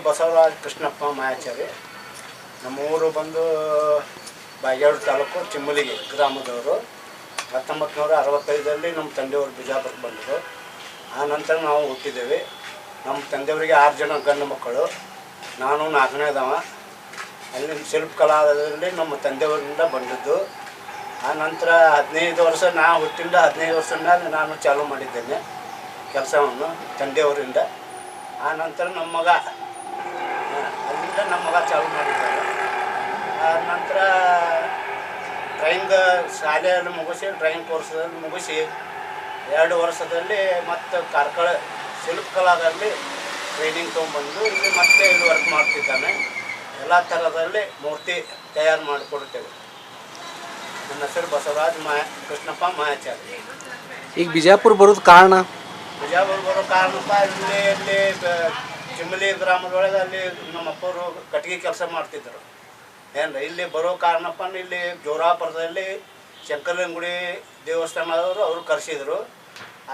ಬಸವರಾಜ್ ಕೃಷ್ಣಪ್ಪ ಮಾಯಾಚಾರಿ. ನಮ್ಮೂರು ಬಂದು ಬಾಗೇವಾಡಿ ತಾಲೂಕು ಚಿಮ್ಮಲಿಗೆ ಗ್ರಾಮದವರು. 1965ರಲ್ಲಿ ನಮ್ಮ ತಂದೆಯವರು ಬಿಜಾಪುರಕ್ಕೆ ಬಂದರು. ಆ ನಂತರ ನಾವು ಹುಟ್ಟಿದ್ದೇವೆ. ನಮ್ಮ ತಂದೆಯವರಿಗೆ 6 ಜನ ಗಂಡು ಮಕ್ಕಳು, ನಾನು 4ನೇದವ. ಅಲ್ಲಿ ಶಿಲ್ಪಕಲಾದಲ್ಲಿ ನಮ್ಮ ತಂದೆಯವರಿಂದ ಬಂದಿದ್ದು. ಆ ನಂತರ 15 ವರ್ಷ ಹುಟ್ಟಿಂದ 15 ವರ್ಷದಿಂದ ನಾನು ಚಾಲೂ ಮಾಡಿದ್ದೇನೆ ಕೆಲಸವನ್ನು ತಂದೆಯವರಿಂದ. ಆ ನಂತರ ನಮ್ಮ ಮಗ ಅಲ್ಲಿಂದ ನಮ್ಮ ಮಗ ಚಾಲೂ ಮಾಡಿದ್ದಾರೆ. ಆ ನಂತರ ಡ್ರಾಯಿಂಗ್ ಶಾಲೆಯಲ್ಲಿ ಮುಗಿಸಿ ಡ್ರಾಯಿಂಗ್ ಕೋರ್ಸಲ್ಲಿ ಮುಗಿಸಿ 2 ವರ್ಷದಲ್ಲಿ ಮತ್ತು ಕಾರ್ಕಳ ಶಿಲ್ಪಕಲಾದಲ್ಲಿ ಟ್ರೈನಿಂಗ್ ತೊಗೊಂಡ್ಬಂದು ಇಲ್ಲಿ ಮತ್ತೆ ಇಲ್ಲಿ ವರ್ಕ್ ಮಾಡ್ತಿದ್ದಾನೆ. ಎಲ್ಲ ಥರದಲ್ಲಿ ಮೂರ್ತಿ ತಯಾರು ಮಾಡಿಕೊಡ್ತೇವೆ. ನನ್ನ ಹೆಸರು ಬಸವರಾಜ್ ಕೃಷ್ಣಪ್ಪ ಮಾಯಾಚಾರಿ. ಈಗ ಬಿಜಾಪುರ ಬರೋದು ಕಾರಣ? ಬಿಜಾಪುರ ಬರೋ ಕಾರಣಪ್ಪ ಇಲ್ಲಿ ಚಿಮ್ಮಲಿ ಗ್ರಾಮದೊಳಗೆ ಅಲ್ಲಿ ನಮ್ಮ ಅಪ್ಪವರು ಕಟ್ಟಿಗೆ ಕೆಲಸ ಮಾಡ್ತಿದ್ದರು. ಏನು ಇಲ್ಲಿ ಬರೋ ಕಾರಣಪ್ಪ ಇಲ್ಲಿ ಜೋರಾಪುರದಲ್ಲಿ ಶಂಕರಲಿಂಗುಡಿ ದೇವಸ್ಥಾನದವರು ಅವರು ಕರೆಸಿದರು.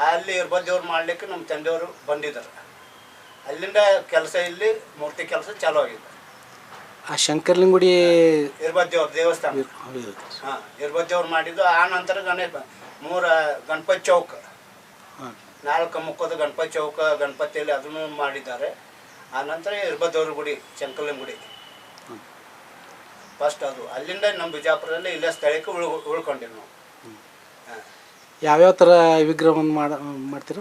ಅಲ್ಲಿ ಇರ್ಬದ್ದೇವ್ರು ಮಾಡಲಿಕ್ಕೆ ನಮ್ಮ ತಂದೆಯವರು ಬಂದಿದ್ದರು. ಅಲ್ಲಿಂದ ಕೆಲಸ ಇಲ್ಲಿ ಮೂರ್ತಿ ಕೆಲಸ ಚಾಲೂ ಆಗಿದೆ. ಆ ಶಂಕರಲಿಂಗುಡಿ ಇರ್ಬದ್ದೇವ್ರ ದೇವಸ್ಥಾನ ಇರ್ಬದ್ದೇವ್ರು ಮಾಡಿದ್ದು. ಆ ನಂತರ ಗಣಪತಿ ಚೌಕ 4 ಮುಖದ ಗಣಪತಿ ಚೌಕ ಗಣಪತಿಯಲ್ಲಿ ಅದನ್ನು ಮಾಡಿದ್ದಾರೆ. ಆ ನಂತರ ಇರ್ಬದ್ದೇವ್ರ ಗುಡಿ ಶಂಕರಲಿಂಗುಡಿ ಫಸ್ಟ್ ಅದು. ಅಲ್ಲಿಂದ ನಮ್ಮ ಬಿಜಾಪುರದಲ್ಲಿ ಇಲ್ಲೇ ಸ್ಥಳಕ್ಕೆ ಉಳ್ಕೊಂಡಿವಿ ನಾವು. ಯಾವ್ಯಾವ ಥರ ವಿಗ್ರಹವನ್ನು ಮಾಡ್ತೀರ?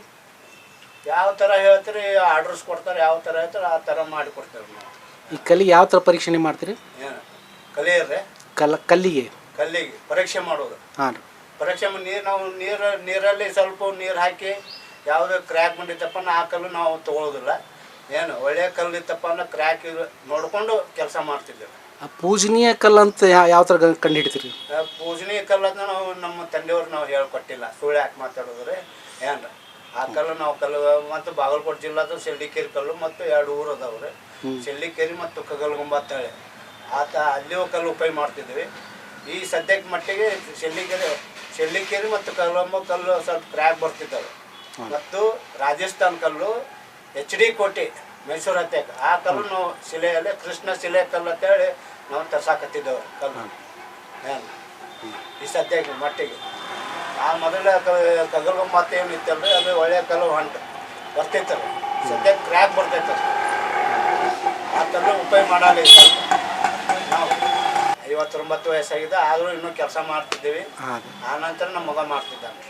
ಯಾವ ಥರ ಹೇಳ್ತೀರಿ ಆರ್ಡರ್ಸ್ ಕೊಡ್ತಾರೆ, ಯಾವ ಥರ ಹೇಳ್ತಾರೆ ಆ ಥರ ಮಾಡಿಕೊಡ್ತೇವೆ ನಾವು. ಈ ಕಲ್ಲಿಗೆ ಯಾವ ಥರ ಪರೀಕ್ಷೆ ಮಾಡ್ತೀರಿ? ಏನು ಕಲಿಯರ್ರೆ ಕಲ್ಲಿಗೆ ಪರೀಕ್ಷೆ ಮಾಡೋದು. ಹಾಂ ರೀ. ಪರೀಕ್ಷೆ ನಾವು ನೀರಲ್ಲಿ ಸ್ವಲ್ಪ ನೀರು ಹಾಕಿ ಯಾವುದೇ ಕ್ರ್ಯಾಕ್ ಬಂದಿತ್ತಪ್ಪ ಆ ಕಲ್ಲು ನಾವು ತೊಗೊಳೋದಿಲ್ಲ. ಏನು ಒಳ್ಳೆಯ ಕಲ್ಲು ಇತ್ತಪ್ಪ ಅಂದ್ರೆ ಕ್ರ್ಯಾಕ್ ನೋಡಿಕೊಂಡು ಕೆಲಸ ಮಾಡ್ತಿದ್ದೇವೆ. ಆ ಪೂಜನೀಯ ಕಲ್ಲು ಅಂತ ಯಾವ ಥರ ಕಂಡು ಹಿಡಿತೀರಿ? ಪೂಜನೀಯ ಕಲ್ಲು ಅಂತ ನಾವು ನಮ್ಮ ತಂದೆಯವ್ರು ನಾವು ಹೇಳ್ಕೊಟ್ಟಿಲ್ಲ, ಸುಳ್ಳು ಯಾಕೆ ಮಾತಾಡೋದ್ರೆ ಏನ್ರ ಆ ಕಲ್ಲು ನಾವು ಮತ್ತು ಬಾಗಲಕೋಟೆ ಜಿಲ್ಲಾದ ಶೆಳ್ಳಿಕೇರಿ ಕಲ್ಲು ಮತ್ತು 2 ಊರು ಅದಾವ್ರಿ, ಶೆಳ್ಳಿಕೇರಿ ಮತ್ತು ಕಗಲ್ಗುಂಬ ಅಂತೇಳಿ ಅಲ್ಲಿಯೂ ಕಲ್ಲು ಉಪಯೋಗ ಮಾಡ್ತಿದ್ವಿ. ಈ ಸದ್ಯಕ್ಕೆ ಮಟ್ಟಿಗೆ ಶೆಳ್ಳಿಕೇರಿ ಮತ್ತು ಕಗಲ್ಗುಂಬ ಕಲ್ಲು ಸ್ವಲ್ಪ ಕ್ರ್ಯಾಕ್ ಬರ್ತಿದ್ದಾವೆ. ಮತ್ತು ರಾಜಸ್ಥಾನ್ ಕಲ್ಲು HD ಕೋಟೆ ಮೈಸೂರು ಹತ್ಯಾಕ ಆ ಕಲ್ಲು ನಾವು ಶಿಲೆಯಲ್ಲಿ ಕೃಷ್ಣ ಶಿಲೆ ಕಲ್ಲು ಅಂತೇಳಿ ನಾವು ತರ್ಸಾಕತ್ತಿದ್ದೇವೆ ಕಲ್ಲು. ಏನು ಈ ಸದ್ಯಕ್ಕೆ ಮಟ್ಟಿಗೆ ಆ ಮೊದಲ ಕಗಲ್ಗುಂಬ ಅಂತ ಏನು ಇತ್ತಲ್ರಿ ಅದು ಒಳ್ಳೆಯ ಕಲ್ಲು ಬರ್ತೈತಲ್ಲ, ಸದ್ಯಕ್ಕೆ ಕ್ರ್ಯಾಕ್ ಬರ್ತೈತಲ್ಲ ಆ ಕಲ್ಲು ಉಪಯೋಗ ಮಾಡಲ್ಲ. ನಾವು 59 ವಯಸ್ಸಾಗಿದೆ ಆದರೂ ಇನ್ನೂ ಕೆಲಸ ಮಾಡ್ತಿದ್ದೀವಿ. ಆ ನಂತರ ನಮ್ಮ ಮಗ ಮಾಡ್ತಿದ್ದಾನೆ.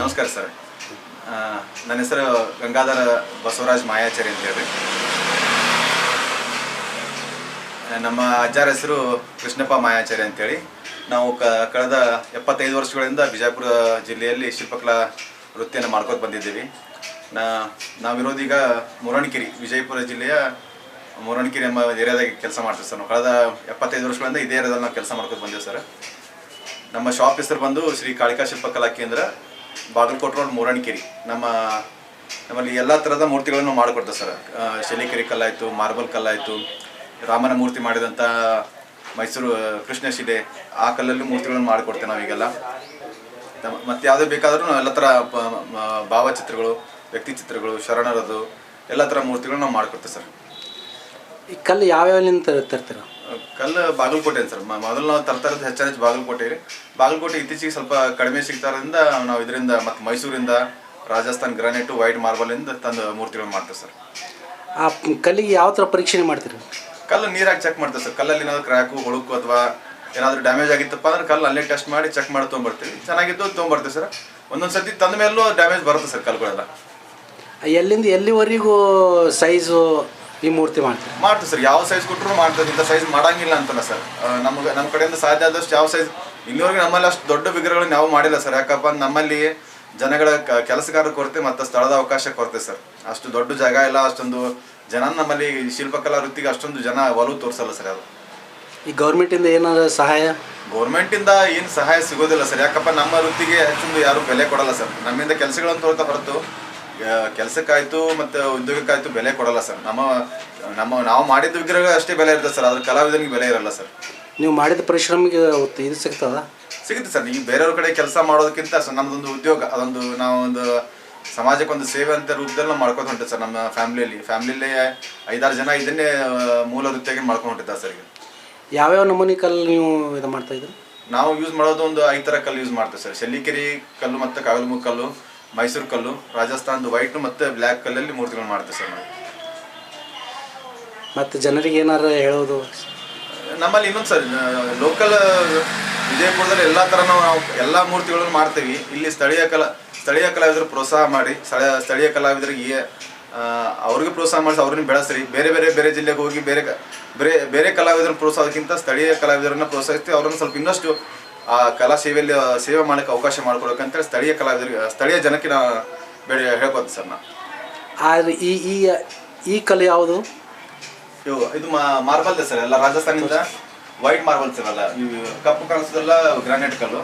ನಮಸ್ಕಾರ ಸರ್. ನನ್ನ ಹೆಸರು ಗಂಗಾಧರ ಬಸವರಾಜ್ ಮಾಯಾಚಾರಿ ಅಂತ ಹೇಳಿ. ನಮ್ಮ ಅಜ್ಜಾರ ಹೆಸರು ಕೃಷ್ಣಪ್ಪ ಮಾಯಾಚಾರಿ ಅಂತೇಳಿ. ನಾವು ಕಳೆದ 75 ವರ್ಷಗಳಿಂದ ಬಿಜಾಪುರ ಜಿಲ್ಲೆಯಲ್ಲಿ ಶಿಲ್ಪಕಲಾ ವೃತ್ತಿಯನ್ನು ಮಾಡ್ಕೊಂಡು ಬಂದಿದ್ದೀವಿ. ನಾವಿರೋದೀಗ ಮುರಣಕೆರೆ, ವಿಜಯಪುರ ಜಿಲ್ಲೆಯ ಮೂರಣಿಕೆರೆ ಎಂಬ ಏರಿಯಾದಾಗ ಕೆಲಸ ಮಾಡ್ತೀವಿ ಸರ್. ನಾವು ಕಳೆದ 75 ವರ್ಷಗಳಿಂದ ಇದೇ ಏರಿಯಾದಲ್ಲಿ ನಾವು ಕೆಲಸ ಮಾಡ್ಕೊಂಡು ಬಂದೀವಿ ಸರ್. ನಮ್ಮ ಶಾಪ್ ಹೆಸರು ಬಂದು ಶ್ರೀ ಕಾಳಿಕಾ ಶಿಲ್ಪಕಲಾ ಕೇಂದ್ರ, ಬಾಗಲಕೋಟೆ ರೋಡ್, ಮೂರಣಿಕೆರೆ. ನಮ್ಮಲ್ಲಿ ಎಲ್ಲ ಥರದ ಮೂರ್ತಿಗಳನ್ನು ಮಾಡಿಕೊಡ್ತೇವೆ ಸರ್. ಶೆಲಿಕೆರೆ ಕಲ್ಲಾಯಿತು, ಮಾರ್ಬಲ್ ಕಲ್ಲಾಯಿತು, ರಾಮನ ಮೂರ್ತಿ ಮಾಡಿದಂಥ ಮೈಸೂರು ಕೃಷ್ಣ ಶಿಲೆ ಆ ಕಲ್ಲಲ್ಲಿ ಮೂರ್ತಿಗಳನ್ನು ಮಾಡಿಕೊಡ್ತೇವೆ ನಾವೀಗೆಲ್ಲ. ಮತ್ತು ಯಾವುದೇ ಬೇಕಾದ್ರೂ ಎಲ್ಲ ಥರ ಭಾವಚಿತ್ರಗಳು, ವ್ಯಕ್ತಿ ಚಿತ್ರಗಳು, ಶರಣರದು ಎಲ್ಲ ಥರ ಮೂರ್ತಿಗಳು ನಾವು ಮಾಡಿಕೊಡ್ತೇವೆ ಸರ್. ಈ ಕಲ್ಲು ಯಾವ್ಯಾವಲಿಂದ ತರ್ತೀರ? ಕಲ್ಲು ಬಾಗಲಕೋಟೆ ಸರ್. ಮೊದಲು ನಾವು ತರ್ತಾ ಇರೋದು ಹೆಚ್ಚು ಬಾಗಲಕೋಟೆ. ಬಾಗಲಕೋಟೆ ಇತ್ತೀಚೆಗೆ ಸ್ವಲ್ಪ ಕಡಿಮೆ ಸಿಗ್ತಾರಿಂದ ನಾವು ಇದರಿಂದ ಮತ್ತು ಮೈಸೂರಿಂದ, ರಾಜಸ್ಥಾನ್ ಗ್ರಾನೈಟು, ವೈಟ್ ಮಾರ್ಬಲಿಂದ ತಂದು ಮೂರ್ತಿಗಳನ್ನು ಮಾಡ್ತೇವೆ ಸರ್. ಆ ಕಲ್ಲಿಗೆ ಯಾವ ಥರ ಪರೀಕ್ಷೆ ಮಾಡ್ತೀರಿ? ಕಲ್ಲು ನೀರಾಗಿ ಚೆಕ್ ಮಾಡ್ತೇವೆ ಸರ್. ಕಲ್ಲಲ್ಲಿ ಏನಾದ್ರು ಕ್ರ್ಯಾಕು, ಹುಳುಕು ಅಥವಾ ಏನಾದರೂ ಡ್ಯಾಮೇಜ್ ಆಗಿತ್ತಪ್ಪ ಅಂದ್ರೆ ಕಲ್ಲು ಅಲ್ಲೇ ಟೆಸ್ಟ್ ಮಾಡಿ ಚೆಕ್ ಮಾಡಿ ತೊಗೊಂಬರ್ತೀವಿ. ಚೆನ್ನಾಗಿದ್ದು ತೊಗೊಂಬರ್ತೀವಿ ಸರ್. ಒಂದೊಂದು ಸರ್ತಿ ತಂದ ಮೇಲೂ ಡ್ಯಾಮೇಜ್ ಬರುತ್ತೆ ಸರ್ ಕಲ್ಲುಗಳೆಲ್ಲ. ಎಲ್ಲಿಂದ ಎಲ್ಲಿವರೆಗೂ ಸೈಜು ಈ ಮೂರ್ತಿ ಮಾಡ್ತೀವಿ ಸರ್. ಯಾವ ಸೈಜ್ ಕೊಟ್ಟರು ಮಾಡ್ತೀವಿ, ಇಂಥ ಸೈಜ್ ಮಾಡೋಂಗಿಲ್ಲ ಅಂತಲ್ಲ ಸರ್. ನಮ್ಮ ಕಡೆಯಿಂದ ಸಾಧ್ಯ ಆದಷ್ಟು ಯಾವ ಸೈಜ್, ಇಲ್ಲಿವರೆಗೆ ನಮ್ಮಲ್ಲಿ ಅಷ್ಟು ದೊಡ್ಡ ವಿಗ್ರಹಗಳನ್ನ ನಾವು ಮಾಡಿಲ್ಲ ಸರ್. ಯಾಕಪ್ಪ ನಮ್ಮಲ್ಲಿ ಜನಗಳ ಕೆಲಸಗಾರ ಕೊರತೆ ಮತ್ತು ಸ್ಥಳದ ಅವಕಾಶ ಕೊರತೆ ಸರ್. ಅಷ್ಟು ದೊಡ್ಡ ಜಾಗ ಇಲ್ಲ, ಅಷ್ಟೊಂದು ಜನ ನಮ್ಮಲ್ಲಿ ಶಿಲ್ಪಕಲಾ ವೃತ್ತಿಗೆ ಅಷ್ಟೊಂದು ಜನ ಒಲವು ತೋರಿಸಲ್ಲ ಸರ್. ಅದು ಈ ಗೌರ್ಮೆಂಟಿಂದ ಏನಾದ್ರು ಸಹಾಯ? ಗೌರ್ಮೆಂಟಿಂದ ಏನು ಸಹಾಯ ಸಿಗೋದಿಲ್ಲ ಸರ್. ಯಾಕಪ್ಪ ನಮ್ಮ ವೃತ್ತಿಗೆ ಹೆಚ್ಚೊಂದು ಯಾರು ಬೆಲೆ ಕೊಡಲ್ಲ ಸರ್. ನಮ್ಮಿಂದ ಕೆಲಸಗಳನ್ನು ತೋರ್ತಾ ಹೊರತು ಕೆಲಸಕ್ಕಾಯ್ತು ಮತ್ತು ಉದ್ಯೋಗಕ್ಕಾಯ್ತು ಬೆಲೆ ಕೊಡಲ್ಲ ಸರ್. ನಾವು ಮಾಡಿದ ವಿಗ್ರಹ ಅಷ್ಟೇ ಬೆಲೆ ಇರ್ತದೆ ಸರ್. ಅದ್ರ ಕಲಾವಿದನಿಗೆ ಬೆಲೆ ಇರಲ್ಲ ಸರ್. ನೀವು ಮಾಡಿದ ಪರಿಶ್ರಮಿಗೆ ಇದು ಸಿಗ್ತದ? ಸಿಗುತ್ತೆ ಸರ್. ನೀವು ಬೇರೆಯವ್ರ ಕಡೆ ಕೆಲಸ ಮಾಡೋದಕ್ಕಿಂತ ನಮ್ಮದೊಂದು ಉದ್ಯೋಗ, ಅದೊಂದು ನಾವೊಂದು ಸಮಾಜಕ್ಕೆ ಒಂದು ಸೇವೆ ಅಂತ ರೂಪದಲ್ಲಿ ನಾವು ಮಾಡ್ಕೊಂಡು ಹೊಂಟೇವೆ ಸರ್. ನಮ್ಮ ಫ್ಯಾಮಿಲಿಯಲ್ಲಿ 5-6 ಜನ ಇದನ್ನೇ ಮೂಲ ವೃತ್ತಿಯಾಗಿ ಮಾಡ್ಕೊಂಡು ಹೊಂಟಿದ್ದಾರೆ ಸರ್. ಈಗ ಯಾವ್ಯಾವ ನಮೂನಿ ಕಲ್ಲು ನೀವು ಇದು ಮಾಡ್ತಾಯಿದ್ರಿ? ನಾವು ಯೂಸ್ ಮಾಡೋದು ಒಂದು 5 ಥರ ಕಲ್ಲು ಯೂಸ್ ಮಾಡ್ತೇವೆ ಸರ್. ಶೆಲ್ಲಿಕೆರೆ ಕಲ್ಲು ಮತ್ತು ಕಾಗಲ್ಮುಖ ಕಲ್ಲು, ಮೈಸೂರು ಕಲ್ಲು, ರಾಜಸ್ಥಾನದ ವೈಟ್ ಮತ್ತು ಬ್ಲ್ಯಾಕ್ ಕಲ್ಲಲ್ಲಿ ಮೂರ್ತಿಗಳು ಮಾಡ್ತೇವೆ ಸರ್ ನಾವು. ಮತ್ತು ಜನರಿಗೆ ಏನಾರು ಹೇಳೋದು? ನಮ್ಮಲ್ಲಿ ಇನ್ನೊಂದು ಸರ್, ಲೋಕಲ್ ವಿಜಯಪುರದಲ್ಲಿ ಎಲ್ಲ ಥರ ನಾವು ಎಲ್ಲ ಮೂರ್ತಿಗಳನ್ನು ಮಾಡ್ತೀವಿ. ಇಲ್ಲಿ ಸ್ಥಳೀಯ ಕಲಾವಿದರು ಪ್ರೋತ್ಸಾಹ ಮಾಡಿ, ಸ್ಥಳೀಯ ಕಲಾವಿದರಿಗೆ ಅವ್ರಿಗೆ ಪ್ರೋತ್ಸಾಹ ಮಾಡಿಸಿ ಅವ್ರನ್ನ ಬೆಳೆಸ್ರಿ. ಬೇರೆ ಜಿಲ್ಲೆಗೆ ಹೋಗಿ ಬೇರೆ ಕಲಾವಿದರನ್ನ ಪ್ರೋತ್ಸಾಹಕ್ಕಿಂತ ಸ್ಥಳೀಯ ಕಲಾವಿದರನ್ನ ಪ್ರೋತ್ಸಾಹಿಸ್ತೀವಿ. ಅವ್ರನ್ನ ಸ್ವಲ್ಪ ಇನ್ನಷ್ಟು ಆ ಕಲಾ ಸೇವೆಯಲ್ಲಿ ಸೇವೆ ಮಾಡೋಕ್ಕೆ ಅವಕಾಶ ಮಾಡಿಕೊಡ್ಬೇಕಂತೇಳಿ ಸ್ಥಳೀಯ ಜನಕ್ಕೆ ನಾವು ಹೇಳ್ಬೋದು ಸರ್. ನಾವು ಆದರೆ ಈ ಕಲೆ ಯಾವುದು? ಇದು ಮಾರ್ಬಲ್ ಸರ್. ಎಲ್ಲ ರಾಜಸ್ಥಾನದಿಂದ ವೈಟ್ ಮಾರ್ಬಲ್ ಸರ್. ಅಲ್ಲ ಇವು ಕಪ್ಪು ಕಾಣಿಸೋದೆಲ್ಲ ಗ್ರಾನೈಟ್ ಕಲ್ಲು,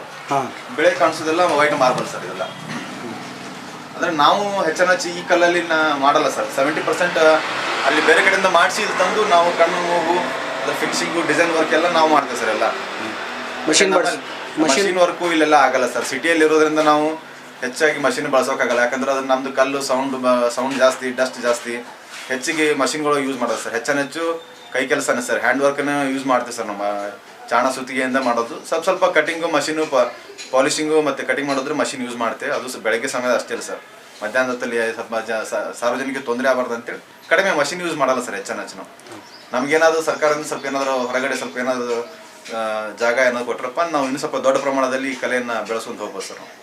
ಬಿಳೆ ಕಾಣಿಸೋದೆಲ್ಲ ವೈಟ್ ಮಾರ್ಬಲ್ ಸರ್. ಇದೆಲ್ಲ ಅಂದರೆ ನಾವು ಹೆಚ್ಚು ಈ ಕಲ್ಲಲ್ಲಿ ಮಾಡಲ್ಲ ಸರ್. 70% ಅಲ್ಲಿ ಬೇರೆ ಕಡೆಯಿಂದ ಮಾಡಿಸಿ ಇದು ತಂದು ನಾವು ಕಣ್ಣು ಮೂಗು ಅದ್ರ ಫಿನಿಶಿಂಗು, ಡಿಸೈನ್ ವರ್ಕ್ ಎಲ್ಲ ನಾವು ಮಾಡ್ತೇವೆ ಸರ್. ಎಲ್ಲ ಮಷಿನ್ ವರ್ಕು ಇಲ್ಲೆಲ್ಲ ಆಗಲ್ಲ ಸರ್. ಸಿಟಿಯಲ್ಲಿ ಇರೋದ್ರಿಂದ ನಾವು ಹೆಚ್ಚಾಗಿ ಮಷಿನ್ ಬಳಸೋಕ್ಕಾಗಲ್ಲ. ಯಾಕಂದ್ರೆ ಅದು ನಮ್ಮದು ಕಲ್ಲು ಸೌಂಡ್ ಜಾಸ್ತಿ, ಡಸ್ಟ್ ಜಾಸ್ತಿ, ಹೆಚ್ಚಿಗೆ ಮಷಿನ್ಗಳು ಯೂಸ್ ಮಾಡೋದು ಸರ್. ಹೆಚ್ಚು ಕೈ ಕೆಲಸನೇ ಸರ್. ಹ್ಯಾಂಡ್ ವರ್ಕನ್ನು ಯೂಸ್ ಮಾಡ್ತೀವಿ ಸರ್. ನಮ್ಮ ಚಾಣ ಸುತ್ತಿಗೆಯಿಂದ ಮಾಡೋದು. ಸ್ವಲ್ಪ ಕಟಿಂಗು, ಮಷಿನು, ಪಾಲಿಶಿಂಗು ಮತ್ತು ಕಟಿಂಗ್ ಮಾಡಿದ್ರೆ ಮಷಿನ್ ಯೂಸ್ ಮಾಡ್ತೇವೆ. ಅದು ಬೆಳಗ್ಗೆ ಸಮಯದ ಅಷ್ಟೇ ಇಲ್ಲ ಸರ್. ಮಧ್ಯಾಹ್ನದಲ್ಲಿ ಸ್ವಲ್ಪ ಸಾರ್ವಜನಿಕ ತೊಂದರೆ ಆಗಬಾರ್ದು ಅಂತೇಳಿ ಕಡಿಮೆ ಮಷಿನ್ ಯೂಸ್ ಮಾಡಲ್ಲ ಸರ್. ಹೆಚ್ಚು ನಾವು ನಮಗೇನಾದರೂ ಸರ್ಕಾರದಿಂದ ಸ್ವಲ್ಪ ಏನಾದರೂ ಹೊರಗಡೆ ಸ್ವಲ್ಪ ಏನಾದರೂ ಜಾಗ ಏನಾದ್ರು ಕೊಟ್ಟರಪ್ಪ ನಾವು ಇನ್ನೂ ಸ್ವಲ್ಪ ದೊಡ್ಡ ಪ್ರಮಾಣದಲ್ಲಿ ಈ ಕಲೆಯನ್ನು ಬೆಳೆಸ್ಕೊಂಡು ಹೋಗ್ಬೋದು ಸರ್. ನಾವು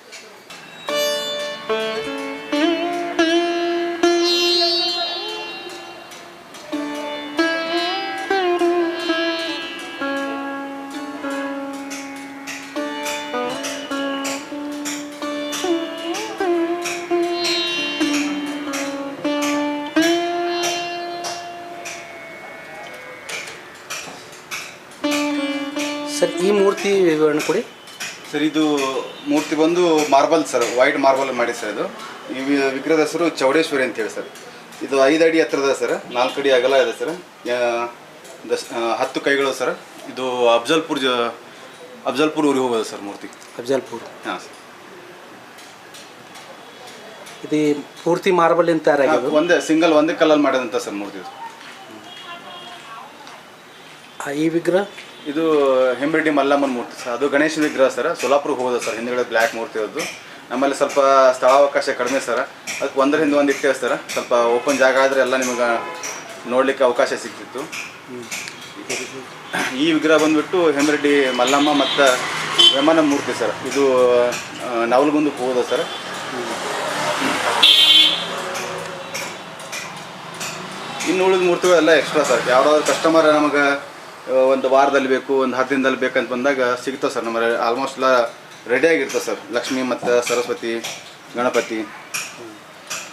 ಸರ್ ಈ ಮೂರ್ತಿ ವಿವರಣೆ ಕೊಡಿ ಸರ್. ಇದು ಮೂರ್ತಿ ಬಂದು ಮಾರ್ಬಲ್ ಸರ್, ವೈಟ್ ಮಾರ್ಬಲ್ ಮಾಡಿ ಸರ್. ಇದು ಈ ವಿಗ್ರಹದ ಹೆಸರು ಚೌಡೇಶ್ವರಿ ಅಂತೇಳಿ ಸರ್. ಇದು 5 ಅಡಿ ಎತ್ತರದ ಸರ್, 4 ಅಡಿ ಅಗಲ ಇದೆ ಸರ್, 10 ಕೈಗಳು ಸರ್. ಇದು ಅಫ್ಜಲ್ಪುರ್ ಊರಿಗೆ ಹೋಗೋದು ಸರ್ ಮೂರ್ತಿ. ಅಫ್ಜಲ್ಪುರ್. ಹಾಂ ಸರ್. ಇದು ಪೂರ್ತಿ ಮಾರ್ಬಲ್ ಅಂತ ಒಂದೇ ಕಲ್ಲಲ್ಲಿ ಮಾಡಿದಂಥ ಸರ್ ಮೂರ್ತಿ. ಈ ವಿಗ್ರಹ ಇದು ಹೆಂಬರೆಡ್ಡಿ ಮಲ್ಲಮ್ಮನ ಮೂರ್ತಿ ಸರ್. ಅದು ಗಣೇಶ ವಿಗ್ರಹ ಸರ್. ಸೋಲಾಪುರ್ಗೆ ಹೋಗೋದು ಸರ್. ಹಿಂದುಗಡೆ ಬ್ಲ್ಯಾಕ್ ಮೂರ್ತಿ ಅದು. ನಮ್ಮಲ್ಲಿ ಸ್ವಲ್ಪ ಸ್ಥಳಾವಕಾಶ ಕಡಿಮೆ ಸರ್. ಅದಕ್ಕೆ ಒಂದರ ಹಿಂದೆ ಒಂದು ಇಟ್ಟೇವೆ ಸರ್. ಸ್ವಲ್ಪ ಓಪನ್ ಜಾಗ ಆದರೆ ಎಲ್ಲ ನಿಮಗೆ ನೋಡಲಿಕ್ಕೆ ಅವಕಾಶ ಸಿಗ್ತಿತ್ತು. ಈ ವಿಗ್ರಹ ಬಂದುಬಿಟ್ಟು ಹೆಂಬರೆಡ್ಡಿ ಮಲ್ಲಮ್ಮ ಮತ್ತು ವೇಮನ ಮೂರ್ತಿ ಸರ್. ಇದು ನವಲಗುಂದಕ್ಕೆ ಹೋಗೋದು ಸರ್. ಇನ್ನು ಉಳಿದ ಮೂರ್ತಿಗಳೆಲ್ಲ ಎಕ್ಸ್ಟ್ರಾ ಸರ್. ಯಾವುದಾದ್ರು ಕಸ್ಟಮರ್ ನಮಗೆ ಒಂದು ವಾರದಲ್ಲಿ ಬೇಕು, ಒಂದು 10 ದಿನದಲ್ಲಿ ಬೇಕಂತ ಬಂದಾಗ ಸಿಗ್ತಾವೆ ಸರ್. ನಮ್ಮ ಆಲ್ಮೋಸ್ಟ್ ಎಲ್ಲ ರೆಡಿಯಾಗಿರ್ತದೆ ಸರ್. ಲಕ್ಷ್ಮಿ ಮತ್ತು ಸರಸ್ವತಿ, ಗಣಪತಿ.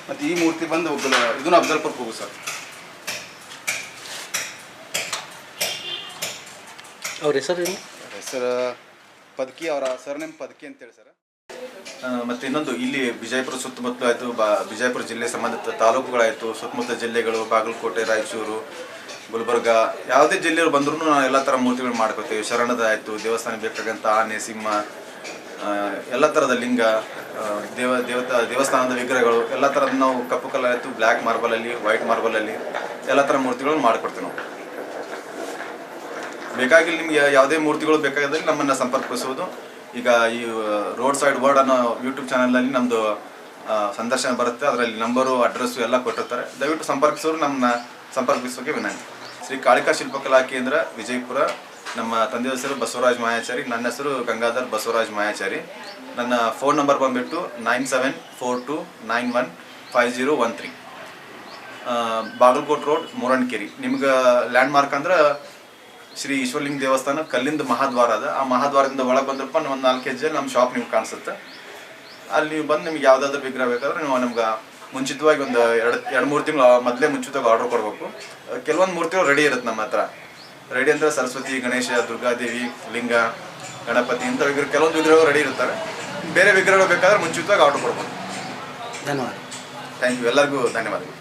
ಮತ್ತು ಈ ಮೂರ್ತಿ ಬಂದು ಇದನ್ನು ಅಫ್ಜಲ್ಪುರ್ಗೆ ಹೋಗು ಸರ್. ಅವ್ರ ಹೆಸರೇನು? ಹೆಸರು ಪದಕಿ, ಅವರ ಸರ್ನೇಮ್ ಪದಕಿ ಅಂತೇಳಿ ಸರ್. ಮತ್ತು ಇನ್ನೊಂದು ಇಲ್ಲಿ ವಿಜಯಪುರ ಸುತ್ತಮುತ್ತಲು ಆಯಿತು, ವಿಜಯಪುರ ಜಿಲ್ಲೆ ಸಂಬಂಧಿತ ತಾಲೂಕುಗಳಾಯಿತು, ಸುತ್ತಮುತ್ತ ಜಿಲ್ಲೆಗಳು ಬಾಗಲಕೋಟೆ, ರಾಯಚೂರು, ಗುಲ್ಬರ್ಗ, ಯಾವುದೇ ಜಿಲ್ಲೆಯವರು ಬಂದ್ರೂ ನಾವು ಎಲ್ಲ ಥರ ಮೂರ್ತಿಗಳು ಮಾಡ್ಕೋತೀವಿ. ಶರಣದ ಆಯಿತು, ದೇವಸ್ಥಾನಕ್ಕೆ ಬೇಕಾಗಂಥ ಆನೆ, ಸಿಂಹ, ಎಲ್ಲ ಥರದ ಲಿಂಗ, ದೇವಸ್ಥಾನದ ವಿಗ್ರಹಗಳು ಎಲ್ಲ ಥರದ ನಾವು ಕಪ್ಪು ಕಲ್ಲಾಯಿತು, ಬ್ಲ್ಯಾಕ್ ಮಾರ್ಬಲಲ್ಲಿ, ವೈಟ್ ಮಾರ್ಬಲಲ್ಲಿ ಎಲ್ಲ ಥರ ಮೂರ್ತಿಗಳನ್ನು ಮಾಡಿಕೊಡ್ತೀವಿ ನಾವು. ಬೇಕಾಗಿಲ್ಲ ನಿಮಗೆ ಯಾವುದೇ ಮೂರ್ತಿಗಳು ಬೇಕಾದಲ್ಲಿ ನಮ್ಮನ್ನು ಸಂಪರ್ಕಿಸುವುದು. ಈಗ ಈ ರೋಡ್ ಸೈಡ್ ವರ್ಡ್ ಅನ್ನೋ ಯೂಟ್ಯೂಬ್ ಚಾನಲಲ್ಲಿ ನಮ್ಮದು ಸಂದರ್ಶನ ಬರುತ್ತೆ, ಅದರಲ್ಲಿ ನಂಬರು, ಅಡ್ರೆಸ್ಸು ಎಲ್ಲ ಕೊಟ್ಟಿರ್ತಾರೆ. ದಯವಿಟ್ಟು ಸಂಪರ್ಕಿಸೋರು ನಮ್ಮನ್ನ ಸಂಪರ್ಕಿಸೋಕೆ ವಿನಂತಿ. ಶ್ರೀ ಕಾಳಿಕಾ ಶಿಲ್ಪಕಲಾ ಕೇಂದ್ರ ವಿಜಯಪುರ. ನಮ್ಮ ತಂದೆ ಹೆಸರು ಬಸವರಾಜ್ ಮಾಯಾಚಾರಿ, ನನ್ನ ಹೆಸರು ಗಂಗಾಧರ್ ಬಸವರಾಜ್ ಮಾಯಾಚಾರಿ. ನನ್ನ ಫೋನ್ ನಂಬರ್ ಬಂದುಬಿಟ್ಟು 9742915013, ಬಾಗಲಕೋಟೆ ರೋಡ್, ಮೂರಣ್ಕೆರೆ. ನಿಮ್ಗೆ ಲ್ಯಾಂಡ್ ಮಾರ್ಕ್ ಅಂದ್ರೆ ಶ್ರೀ ಈಶ್ವರಲಿಂಗ ದೇವಸ್ಥಾನ ಕಲ್ಲಿಂದ ಮಹಾದ್ವಾರ ಅದ. ಆ ಮಹಾದ್ವಾರದಿಂದ ಒಳಗೆ ಬಂದ್ರಪ್ಪ ಒಂದು 4 ಹೆಜ್ಜೆಯಲ್ಲಿ ನಮ್ಮ ಶಾಪ್ ನಿಮ್ಗೆ ಕಾಣಿಸುತ್ತೆ. ಅಲ್ಲಿ ನೀವು ಬಂದು ನಿಮ್ಗೆ ಯಾವುದಾದ್ರೂ ವಿಗ್ರಹ ಬೇಕಾದ್ರೆ ನೀವು ನಮ್ಗೆ ಮುಂಚಿತವಾಗಿ ಒಂದು 2-3 ತಿಂಗಳು ಮೊದಲೇ ಮುಂಚಿತವಾಗಿ ಆರ್ಡರ್ ಕೊಡಬೇಕು. ಕೆಲವೊಂದು ಮೂರ್ತಿಗಳು ರೆಡಿ ಇರುತ್ತೆ ನಮ್ಮ ಹತ್ರ. ರೆಡಿ ಅಂದರೆ ಸರಸ್ವತಿ, ಗಣೇಶ, ದುರ್ಗಾದೇವಿ, ಲಿಂಗ, ಗಣಪತಿ ಇಂಥ ಕೆಲವೊಂದು ವಿಗ್ರಹಗಳು ರೆಡಿ ಇರ್ತಾರೆ. ಬೇರೆ ವಿಗ್ರಹಗಳು ಬೇಕಾದ್ರೆ ಮುಂಚಿತವಾಗಿ ಆರ್ಡರ್ ಕೊಡ್ಬೋದು. ಧನ್ಯವಾದ. ಥ್ಯಾಂಕ್ ಯು, ಎಲ್ಲರಿಗೂ ಧನ್ಯವಾದಗಳು.